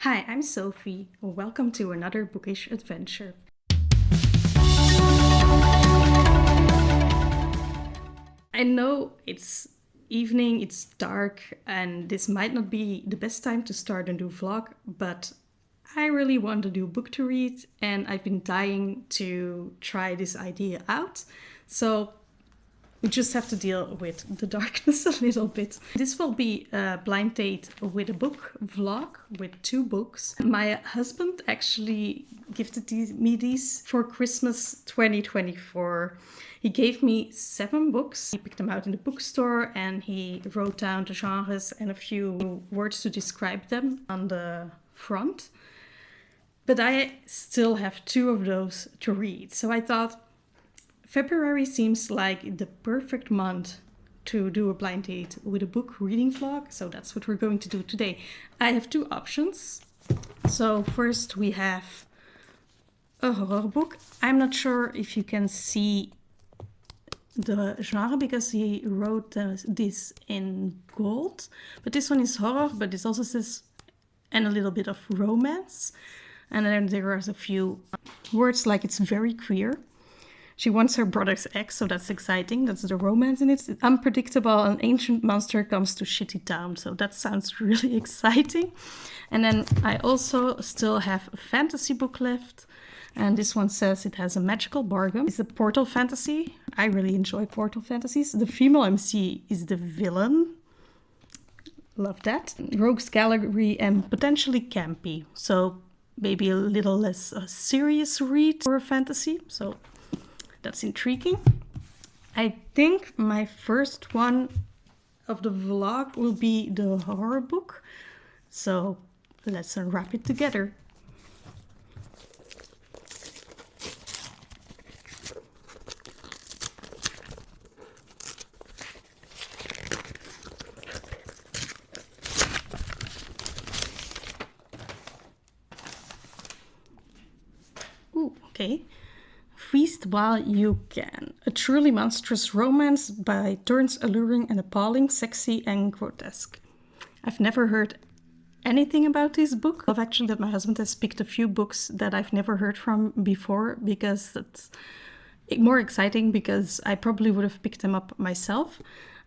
Hi, I'm Sophie. Welcome to another bookish adventure. I know it's evening, it's dark, and this might not be the best time to start a new vlog, but I really want a new book to read, and I've been dying to try this idea out. So we just have to deal with the darkness a little bit. This will be a blind date with a book vlog with 2 books. My husband actually gifted me these for Christmas 2024. He gave me 7 books. He picked them out in the bookstore and he wrote down the genres and a few words to describe them on the front. But I still have 2 of those to read. So I thought, February seems like the perfect month to do a blind date with a book reading vlog, so that's what we're going to do today. I have 2 options. So first we have a horror book. I'm not sure if you can see the genre because he wrote this in gold, but this one is horror, but this also says and a little bit of romance. And then there are a few words like it's very queer. She wants her brother's ex, so that's exciting. That's the romance in it. It's unpredictable. An ancient monster comes to shitty town, so that sounds really exciting. And then I also still have a fantasy book left. And this one says it has a magical bargain. It's a portal fantasy. I really enjoy portal fantasies. The female MC is the villain. Love that. Rogues Gallery and potentially campy. So maybe a little less serious read for a fantasy. So that's intriguing. I think my first one of the vlog will be the horror book. So let's unwrap it together. Ooh, okay. Feast While You Can. A truly monstrous romance by turns alluring and appalling, sexy and grotesque. I've never heard anything about this book. I love actually that my husband has picked a few books that I've never heard from before because it's more exciting because I probably would have picked them up myself.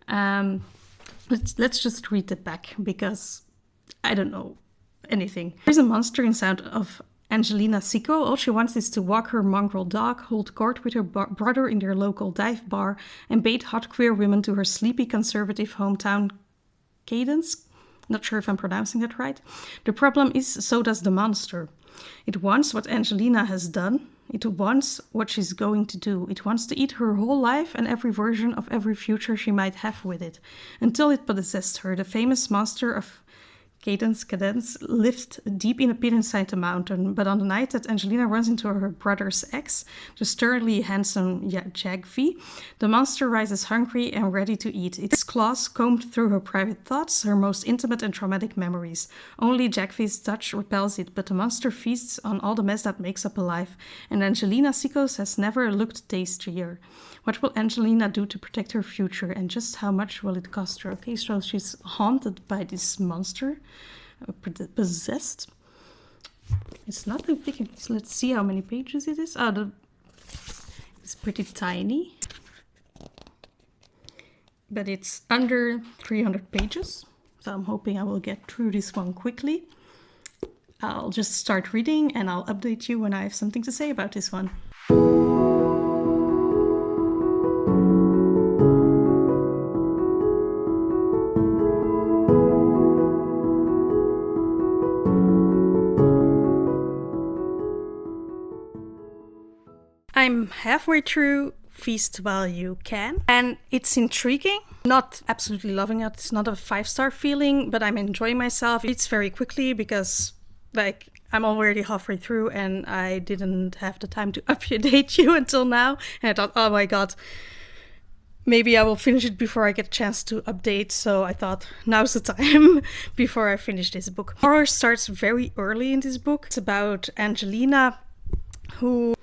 Let's just read the back because I don't know anything. There's a monster inside of Angelina Sico. All she wants is to walk her mongrel dog, hold court with her brother in their local dive bar, and bait hot queer women to her sleepy conservative hometown Cadence. Not sure if I'm pronouncing that right. The problem is, so does the monster. It wants what Angelina has done. It wants what she's going to do. It wants to eat her whole life and every version of every future she might have with it, until it possessed her. The famous monster of Cadence lived deep in a pit inside the mountain, but on the night that Angelina runs into her brother's ex, the sturdily handsome Jagvi, the monster rises hungry and ready to eat. Its claws combed through her private thoughts, her most intimate and traumatic memories. Only Jagvi's touch repels it, but the monster feasts on all the mess that makes up a life, and Angelina Sikos has never looked tastier. What will Angelina do to protect her future, and just how much will it cost her? Okay, so she's haunted by this monster, possessed. It's not too thick. So let's see how many pages it is. It's pretty tiny, but it's under 300 pages. So I'm hoping I will get through this one quickly. I'll just start reading and I'll update you when I have something to say about this one. I'm halfway through Feast While You Can, and it's intriguing. Not absolutely loving it. It's not a 5-star feeling, but I'm enjoying myself. It's very quickly because, I'm already halfway through and I didn't have the time to update you until now. And I thought, oh my god, maybe I will finish it before I get a chance to update. So I thought, now's the time before I finish this book. Horror starts very early in this book. It's about Angelina, who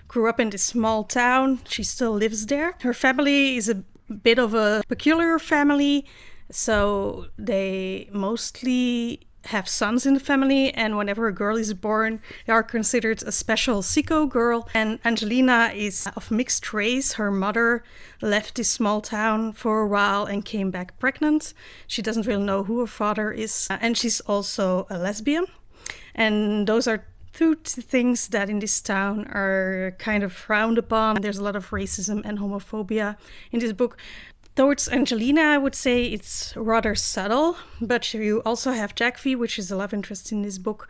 grew up in this small town. She still lives there. Her family is a bit of a peculiar family. So they mostly have sons in the family, and whenever a girl is born, they are considered a special sicko girl. And Angelina is of mixed race. Her mother left this small town for a while and came back pregnant. She doesn't really know who her father is, and she's also a lesbian. And those are two things that in this town are kind of frowned upon. There's a lot of racism and homophobia in this book. Towards Angelina, I would say it's rather subtle, but you also have Jackie, which is a love interest in this book.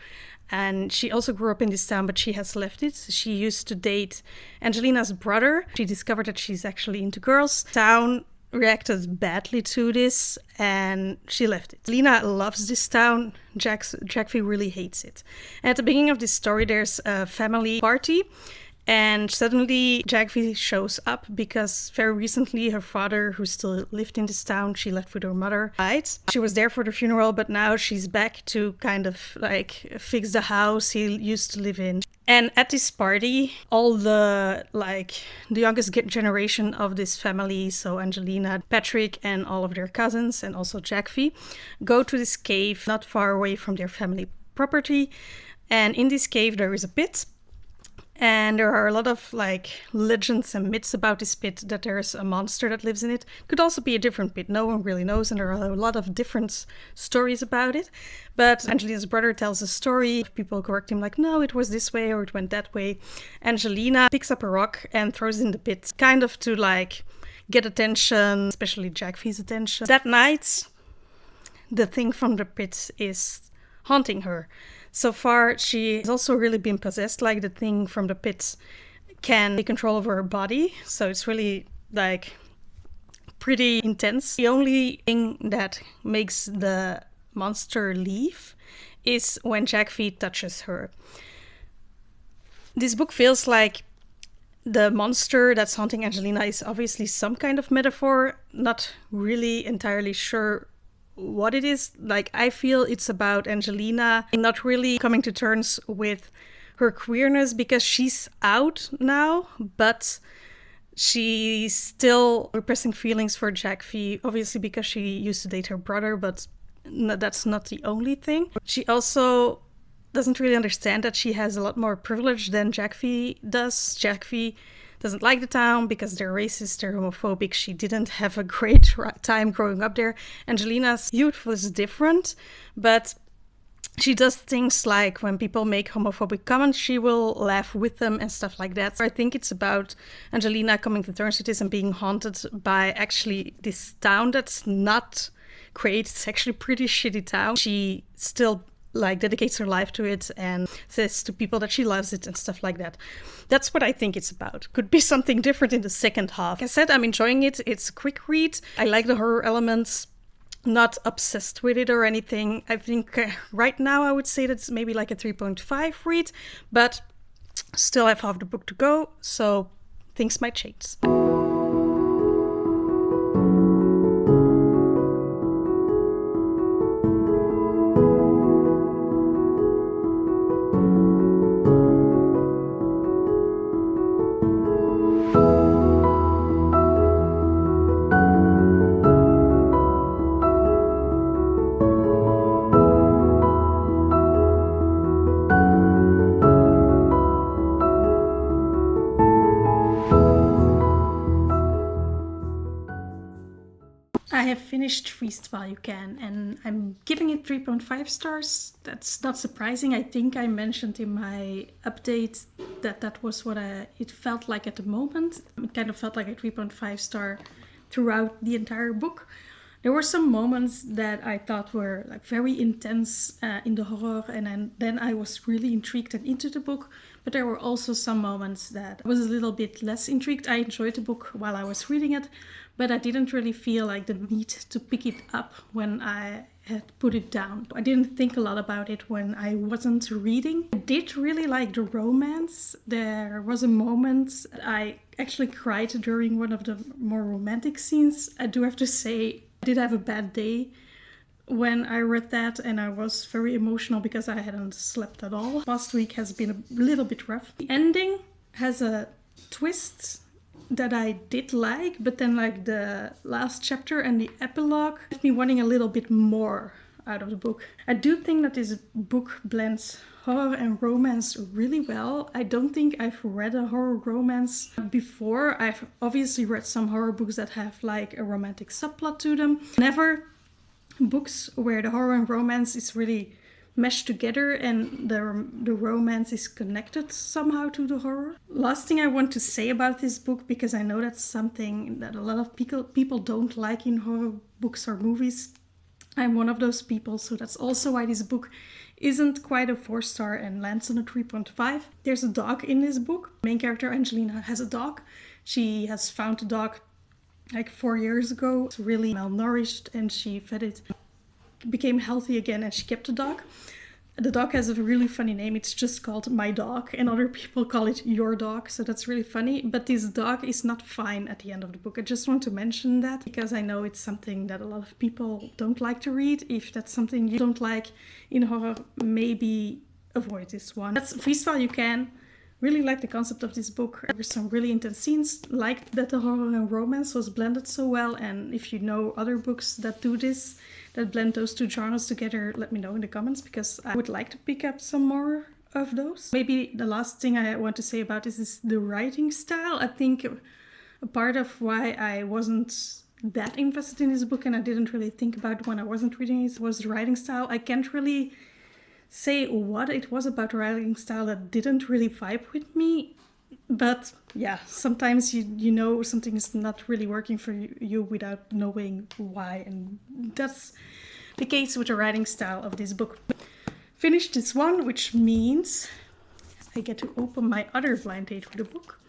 And she also grew up in this town, but she has left it. She used to date Angelina's brother. She discovered that she's actually into girls. Town reacted badly to this, and she left it. Lena loves this town. Jackie really hates it. And at the beginning of this story, there's a family party. And suddenly Jackie shows up because very recently her father, who still lived in this town, she left with her mother, died. She was there for the funeral, but now she's back to kind of like fix the house he used to live in. And at this party, all the youngest generation of this family, so Angelina, Patrick, and all of their cousins, and also Jackie, go to this cave not far away from their family property. And in this cave there is a pit. And there are a lot of legends and myths about this pit, that there's a monster that lives in it. Could also be a different pit. No one really knows, and there are a lot of different stories about it. But Angelina's brother tells a story. People correct him no, it was this way or it went that way. Angelina picks up a rock and throws it in the pit, kind of to get attention, especially Jackie's attention. That night, the thing from the pit is haunting her. So far, she has also really been possessed, the thing from the pit can take control over her body. So it's really, pretty intense. The only thing that makes the monster leave is when Jackie touches her. This book feels like the monster that's haunting Angelina is obviously some kind of metaphor. Not really entirely sure what it is. I feel it's about Angelina not really coming to terms with her queerness because she's out now, but she's still repressing feelings for Jackie, obviously because she used to date her brother, but that's not the only thing. She also doesn't really understand that she has a lot more privilege than Jackie does. Jackie doesn't like the town because they're racist, they're homophobic. She didn't have a great time growing up there. Angelina's youth was different, but she does things like when people make homophobic comments, she will laugh with them and stuff like that. So I think it's about Angelina coming to terms with this and being haunted by actually this town that's not great. It's actually a pretty shitty town. She still dedicates her life to it and says to people that she loves it and stuff like that. That's what I think it's about. Could be something different in the second half. Like I said, I'm enjoying it. It's a quick read. I like the horror elements. Not obsessed with it or anything. I think right now I would say that's maybe a 3.5 read, but still have half the book to go, so things might change. I have finished Feast While You Can, and I'm giving it 3.5 stars. That's not surprising. I think I mentioned in my update that was what it felt like at the moment. It kind of felt like a 3.5 star throughout the entire book. There were some moments that I thought were very intense in the horror, and then I was really intrigued and into the book. But there were also some moments that I was a little bit less intrigued. I enjoyed the book while I was reading it, but I didn't really feel the need to pick it up when I had put it down. I didn't think a lot about it when I wasn't reading. I did really like the romance. There was a moment I actually cried during one of the more romantic scenes. I do have to say, I did have a bad day when I read that, and I was very emotional because I hadn't slept at all. Last week has been a little bit rough. The ending has a twist that I did like, but then the last chapter and the epilogue left me wanting a little bit more out of the book. I do think that this book blends horror and romance really well. I don't think I've read a horror romance before. I've obviously read some horror books that have like a romantic subplot to them. Never books where the horror and romance is really meshed together and the romance is connected somehow to the horror. Last thing I want to say about this book, because I know that's something that a lot of people don't like in horror books or movies. I'm one of those people, so that's also why this book isn't quite a 4-star and lands on a 3.5. There's a dog in this book. Main character Angelina has a dog. She has found a dog like 4 years ago. It's really malnourished and she fed it, became healthy again, and she kept the dog. The dog has a really funny name. It's just called My Dog, and other people call it Your Dog, so that's really funny. But this dog is not fine at the end of the book. I just want to mention that because I know it's something that a lot of people don't like to read. If that's something you don't like in horror, maybe avoid this one. That's Freeze While You Can. Really like the concept of this book. There were some really intense scenes, like that the horror and romance was blended so well. And if you know other books that do this, that blend those two genres together, let me know in the comments, because I would like to pick up some more of those. Maybe the last thing I want to say about this is the writing style. I think a part of why I wasn't that invested in this book and I didn't really think about when I wasn't reading it was the writing style. I can't really say what it was about the writing style that didn't really vibe with me. But yeah, sometimes you know something is not really working for you without knowing why. And that's the case with the writing style of this book. Finished this one, which means I get to open my other blind date for the book.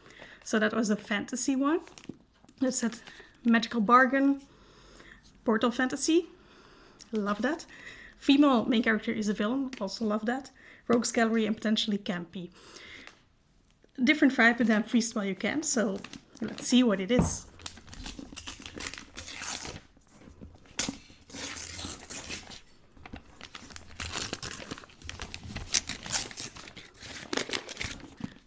So that was a fantasy one. That said Magical Bargain, Portal Fantasy. Love that. Female main character is a villain. Also love that. Rogues Gallery and potentially campy. Different vibe than Freeze While You Can, so let's see what it is.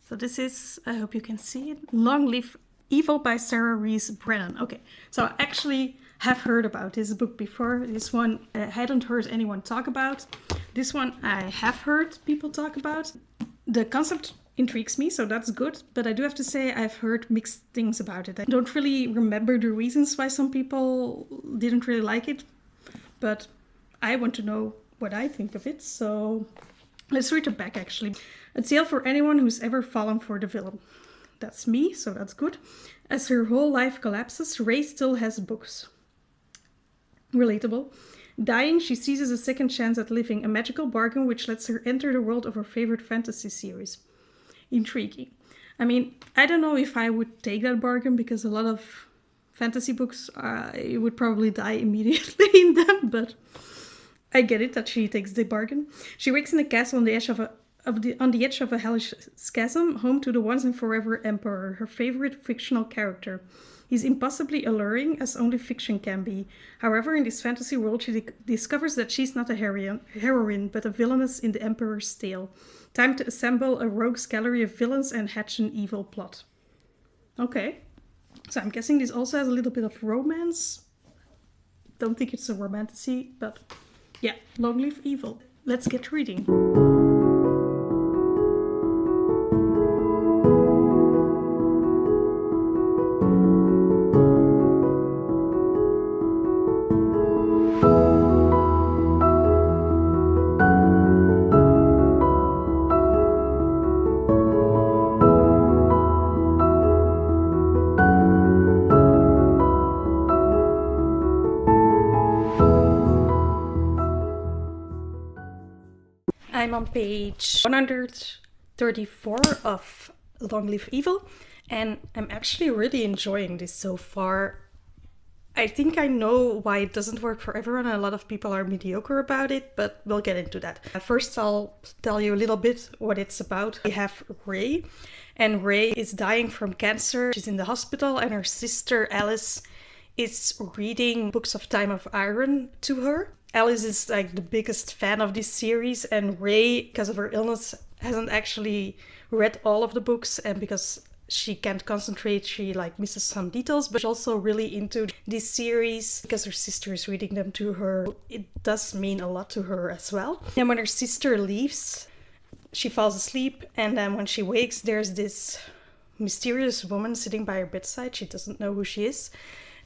So this is, I hope you can see it, Long Live Evil by Sarah Rees Brennan. Okay, so I actually have heard about this book before. This one I hadn't heard anyone talk about. This one I have heard people talk about. The concept intrigues me, so that's good. But I do have to say I've heard mixed things about it. I don't really remember the reasons why some people didn't really like it, but I want to know what I think of it. So let's read the back actually. A tale for anyone who's ever fallen for the villain. That's me, so that's good. As her whole life collapses, Ray still has books. Relatable. Dying, she seizes a second chance at living, a magical bargain which lets her enter the world of her favorite fantasy series. Intriguing. I mean, I don't know if I would take that bargain, because a lot of fantasy books, you would probably die immediately in them, but I get it that she takes the bargain. She wakes in a castle on the edge of a hellish chasm, home to the once and forever Emperor, her favorite fictional character. He's impossibly alluring, as only fiction can be. However, in this fantasy world, she discovers that she's not a heroine, but a villainess in the Emperor's tale. Time to assemble a rogues gallery of villains and hatch an evil plot. Okay, so I'm guessing this also has a little bit of romance. Don't think it's a romantasy, but yeah, Long Live Evil. Let's get reading. I'm on page 134 of Long Live Evil, and I'm actually really enjoying this so far. I think I know why it doesn't work for everyone. A lot of people are mediocre about it, but we'll get into that. First, I'll tell you a little bit what it's about. We have Ray, and Ray is dying from cancer. She's in the hospital, and her sister Alice is reading books of Time of Iron to her. Alice is like the biggest fan of this series, and Ray, because of her illness, hasn't actually read all of the books, and because she can't concentrate, she like misses some details, but she's also really into this series because her sister is reading them to her. It does mean a lot to her as well. And when her sister leaves, she falls asleep, and then when she wakes, there's this mysterious woman sitting by her bedside. She doesn't know who she is,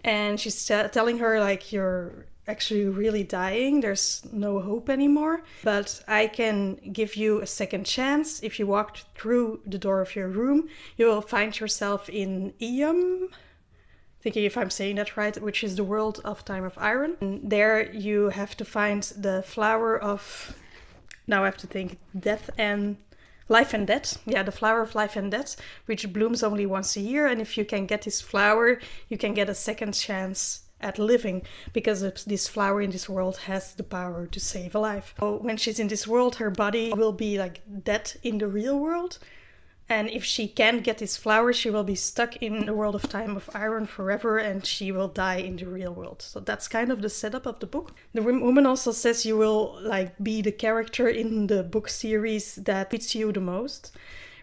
and she's telling her like, you're actually really dying, there's no hope anymore, but I can give you a second chance. If you walk through the door of your room, you will find yourself in Iam, thinking if I'm saying that right, which is the world of Time of Iron. And there you have to find the flower of, now I have to think, death and life and death. Yeah, the flower of life and death, which blooms only once a year. And if you can get this flower, you can get a second chance at living, because this flower in this world has the power to save a life. So when she's in this world, her body will be like dead in the real world. And if she can't get this flower, she will be stuck in the world of Time of Iron forever, and she will die in the real world. So that's kind of the setup of the book. The woman also says you will like be the character in the book series that fits you the most.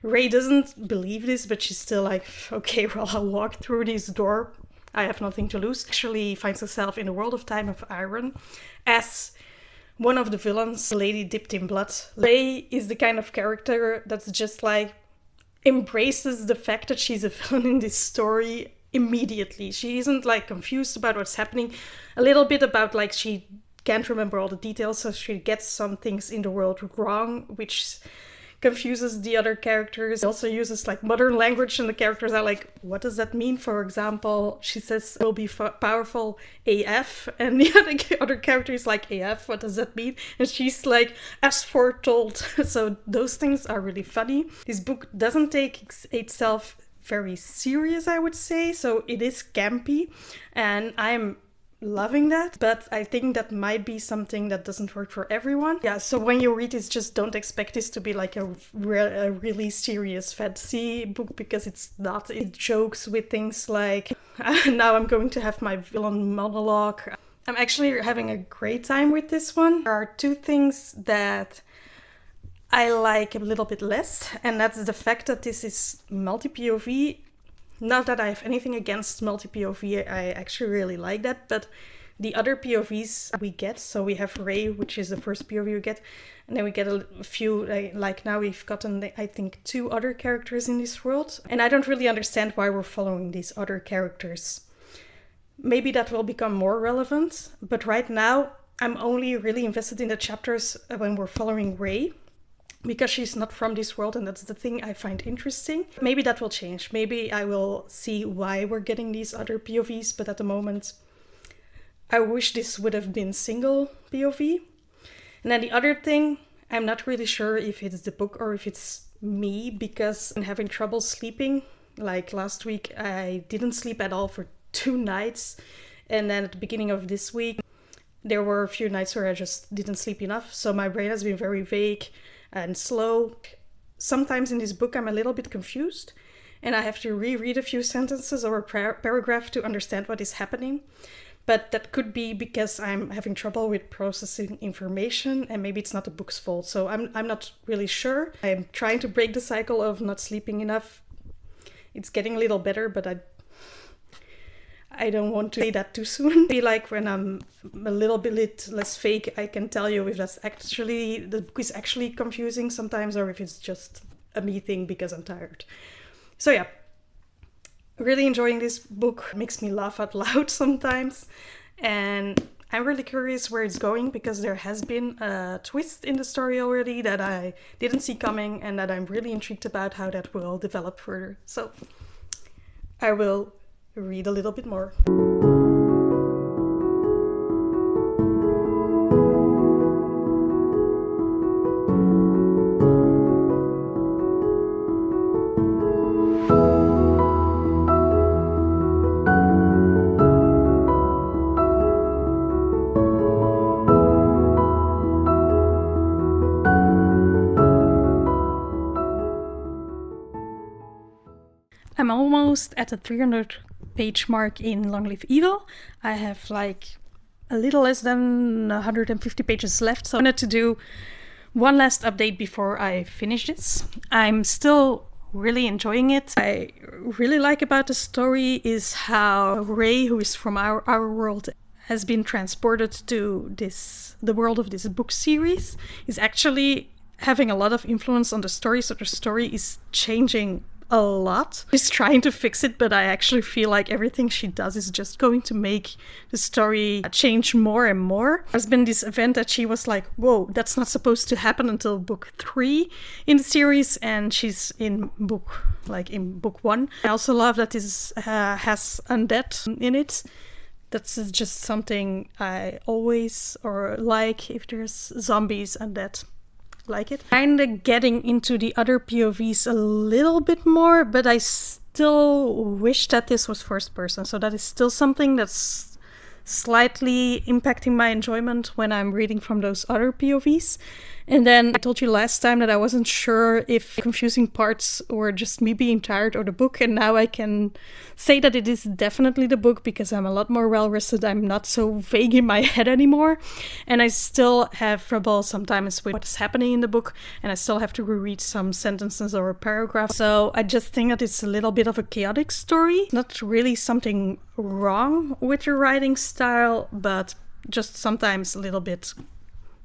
Ray doesn't believe this, but she's still like, okay, well, I'll walk through this door. I have nothing to lose. Actually finds herself in the world of Time of Iron as one of the villains, a lady dipped in blood. Ray is the kind of character that's just like embraces the fact that she's a villain in this story immediately. She isn't like confused about what's happening. A little bit about like she can't remember all the details, so she gets some things in the world wrong, which confuses the other characters. She also uses like modern language, and the characters are like, what does that mean? For example, she says will be powerful AF, and the other character is like, AF, what does that mean? And she's like, as foretold. So those things are really funny. This book doesn't take itself very serious, I would say, so it is campy, and I'm loving that, but I think that might be something that doesn't work for everyone. Yeah, so when you read this, just don't expect this to be like a really serious fantasy book, because it's not. It jokes with things like, now I'm going to have my villain monologue. I'm actually having a great time with this one. There are two things that I like a little bit less, and that's the fact that this is multi-POV. Not that I have anything against multi-POV, I actually really like that, but the other POVs we get, so we have Ray, which is the first POV we get, and then we get a few, like now we've gotten, I think, 2 other characters in this world, and I don't really understand why we're following these other characters. Maybe that will become more relevant, but right now I'm only really invested in the chapters when we're following Ray, because she's not from this world, and that's the thing I find interesting. Maybe that will change. Maybe I will see why we're getting these other POVs, but at the moment, I wish this would have been single POV. And then the other thing, I'm not really sure if it's the book or if it's me, because I'm having trouble sleeping. Like last week, I didn't sleep at all for 2 nights. And then at the beginning of this week, there were a few nights where I just didn't sleep enough. So my brain has been very vague and slow. Sometimes in this book I'm a little bit confused, and I have to reread a few sentences or a paragraph to understand what is happening. But that could be because I'm having trouble with processing information, and maybe it's not the book's fault. So I'm not really sure. I'm trying to break the cycle of not sleeping enough. It's getting a little better, but I don't want to say that too soon. Be like when I'm a little bit less fake, I can tell you if that's actually, the book is actually confusing sometimes, or if it's just a me thing because I'm tired. So yeah, really enjoying this book. It makes me laugh out loud sometimes. And I'm really curious where it's going, because there has been a twist in the story already that I didn't see coming, and that I'm really intrigued about how that will develop further. So I will read a little bit more. I'm almost at the 300-page mark in Long Live Evil. I have like a little less than 150 pages left, so I wanted to do one last update before I finish this. I'm still really enjoying it. I really like about the story is how Ray, who is from our world, has been transported to the world of this book series, is actually having a lot of influence on the story. So the story is changing a lot. She's trying to fix it, but I actually feel like everything she does is just going to make the story change more and more. There's been this event that she was like, whoa, that's not supposed to happen until book 3 in the series, and she's in book 1. I also love that this has undead in it. That's just something I always like if there's zombies undead. Like it. Kind of getting into the other POVs a little bit more, but I still wish that this was first person. So that is still something that's slightly impacting my enjoyment when I'm reading from those other POVs. And then I told you last time that I wasn't sure if confusing parts were just me being tired or the book, and now I can say that it is definitely the book because I'm a lot more well-rested. I'm not so vague in my head anymore, and I still have trouble sometimes with what is happening in the book, and I still have to reread some sentences or a paragraph. So I just think that it's a little bit of a chaotic story. Not really something wrong with your writing style, but just sometimes a little bit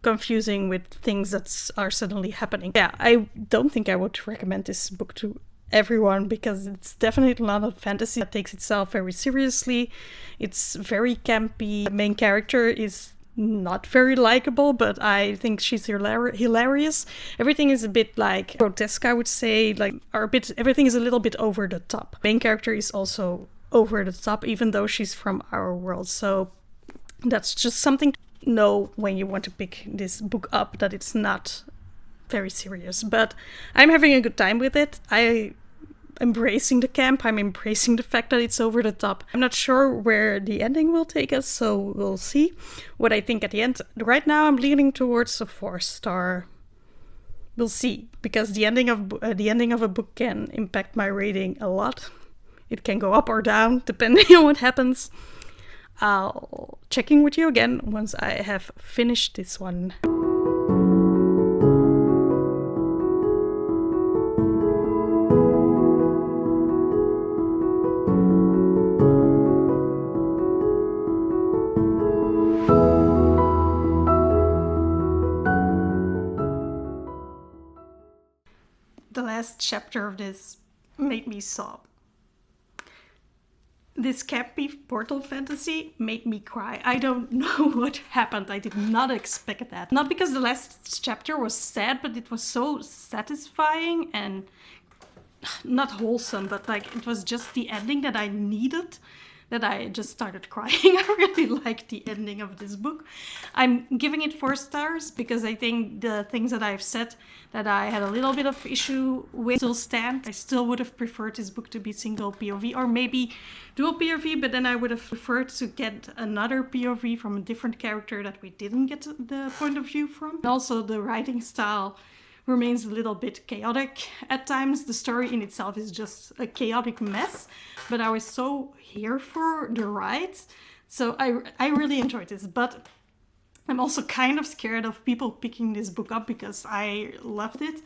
confusing with things that are suddenly happening. Yeah, I don't think I would recommend this book to everyone because it's definitely not a fantasy that takes itself very seriously. It's very campy. The main character is not very likable, but I think she's hilarious. Everything is a bit like grotesque, I would say, everything is a little bit over the top. The main character is also over the top, even though she's from our world. So that's just something to know when you want to pick this book up, that it's not very serious. But I'm having a good time with it. I'm embracing the camp. I'm embracing the fact that it's over the top. I'm not sure where the ending will take us, so we'll see what I think at the end. Right now I'm leaning towards a 4-star. We'll see, because the ending of a book can impact my rating a lot. It can go up or down depending on what happens. I'll check in with you again once I have finished this one. The last chapter of this made me sob. This campy portal fantasy made me cry. I don't know what happened. I did not expect that. Not because the last chapter was sad, but it was so satisfying and not wholesome, but it was just the ending that I needed, that I just started crying. I really liked the ending of this book. I'm giving it 4 stars because I think the things that I've said that I had a little bit of issue with still stand. I still would have preferred this book to be single POV or maybe dual POV, but then I would have preferred to get another POV from a different character that we didn't get the point of view from. And also the writing style remains a little bit chaotic at times. The story in itself is just a chaotic mess, but I was so here for the ride. So I really enjoyed this, but I'm also kind of scared of people picking this book up because I loved it.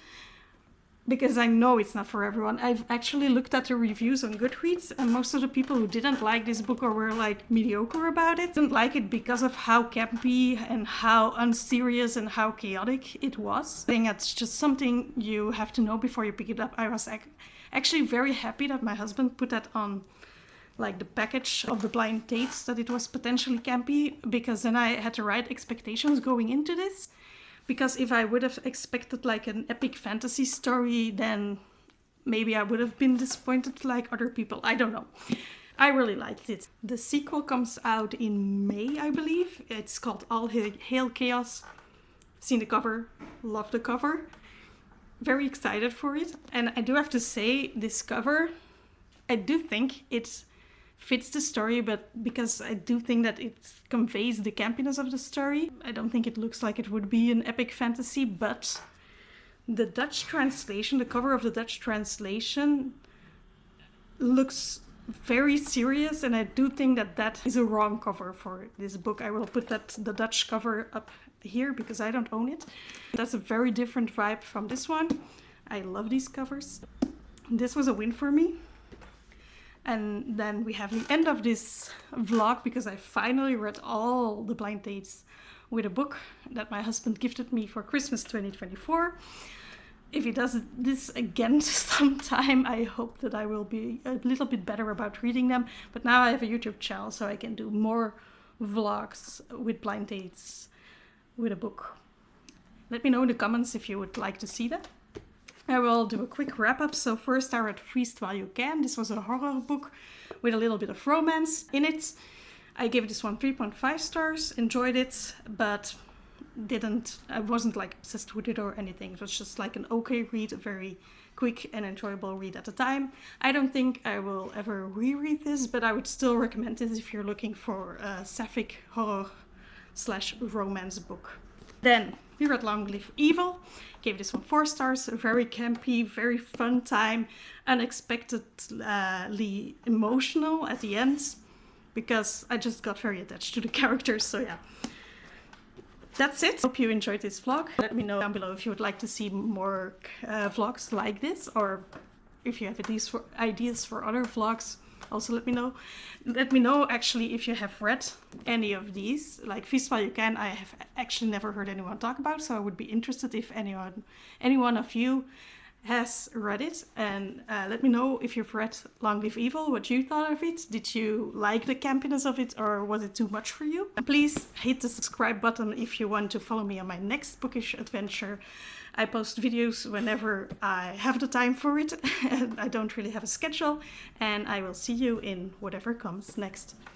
Because I know it's not for everyone. I've actually looked at the reviews on Goodreads, and most of the people who didn't like this book or were mediocre about it didn't like it because of how campy and how unserious and how chaotic it was. I think that's just something you have to know before you pick it up. I was actually very happy that my husband put that on the package of the blind dates, that it was potentially campy, because then I had the right expectations going into this. Because if I would have expected an epic fantasy story, then maybe I would have been disappointed like other people. I don't know. I really liked it. The sequel comes out in May, I believe. It's called All Hail Chaos. Seen the cover. Love the cover. Very excited for it. And I do have to say, this cover, I do think it fits the story, but because I do think that it conveys the campiness of the story. I don't think it looks like it would be an epic fantasy, but the Dutch translation, the cover of the Dutch translation looks very serious, and I do think that that is a wrong cover for this book. I will put the Dutch cover up here because I don't own it. That's a very different vibe from this one. I love these covers. this was a win for me. And then we have the end of this vlog, because I finally read all the blind dates with a book that my husband gifted me for Christmas 2024. If he does this again sometime, I hope that I will be a little bit better about reading them. But now I have a YouTube channel, so I can do more vlogs with blind dates with a book. Let me know in the comments if you would like to see that. I will do a quick wrap up. So first I read Freeze While You Can. This was a horror book with a little bit of romance in it. I gave this one 3.5 stars, enjoyed it, but I wasn't like obsessed with it or anything. It was just like an okay read, a very quick and enjoyable read at the time. I don't think I will ever reread this, but I would still recommend it if you're looking for a sapphic horror / romance book. Then we read Long Live Evil. Gave this one 4 stars. Very campy, very fun time. Unexpectedly emotional at the end, because I just got very attached to the characters. So yeah, that's it. Hope you enjoyed this vlog. Let me know down below if you would like to see more vlogs like this, or if you have ideas for other vlogs. Also let me know. Let me know actually if you have read any of these. Like Feast While You Can, I have actually never heard anyone talk about, so I would be interested if any one of you has read it. And let me know if you've read Long Live Evil, what you thought of it. Did you like the campiness of it, or was it too much for you? And please hit the subscribe button if you want to follow me on my next bookish adventure. I post videos whenever I have the time for it, and I don't really have a schedule, and I will see you in whatever comes next.